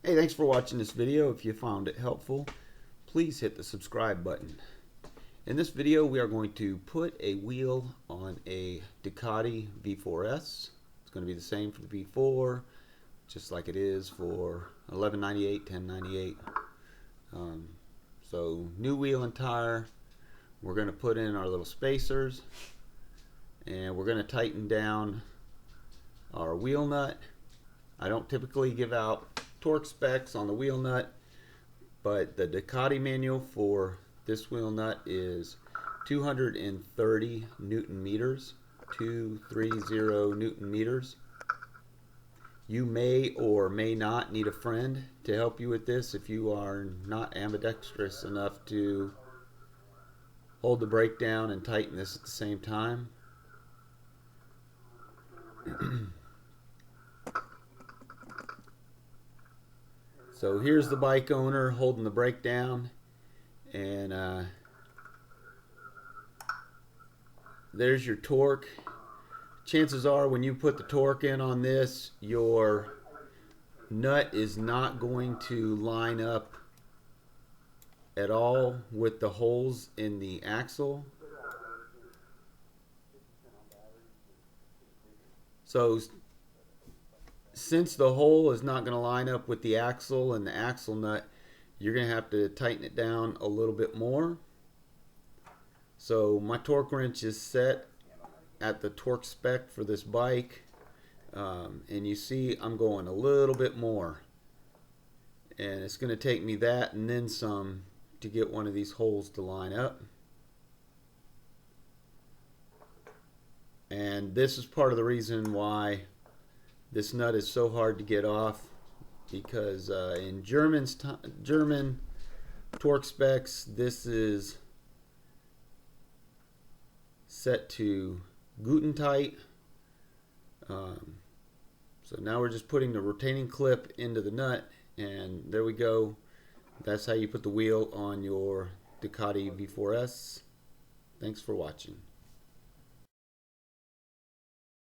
Hey, thanks for watching this video. If you found it helpful, please hit the subscribe button. In this video, we are going to put a wheel on a Ducati V4S. It's going to be the same for the V4, just like it is for 1198, 1098. So new wheel and tire. We're going to put in our little spacers, and we're going to tighten down our wheel nut. I don't typically give out torque specs on the wheel nut, but the Ducati manual for this wheel nut is 230 Newton meters, 230 Newton meters. You may or may not need a friend to help you with this if you are not ambidextrous enough to hold the brake down and tighten this at the same time. So here's the bike owner holding the brake down, and there's your torque. Chances are when you put the torque in on this, your nut is not going to line up at all with the holes in the axle. So since the hole is not going to line up with the axle and the axle nut, you're going to have to tighten it down a little bit more. So my torque wrench is set at the torque spec for this bike, and you see I'm going a little bit more, and it's going to take me that and then some to get one of these holes to line up. And this is part of the reason why this nut is so hard to get off, because in German torque specs, this is set to Guten tight. So now we're just putting the retaining clip into the nut, and there we go. That's how you put the wheel on your Ducati V4S. Thanks for watching.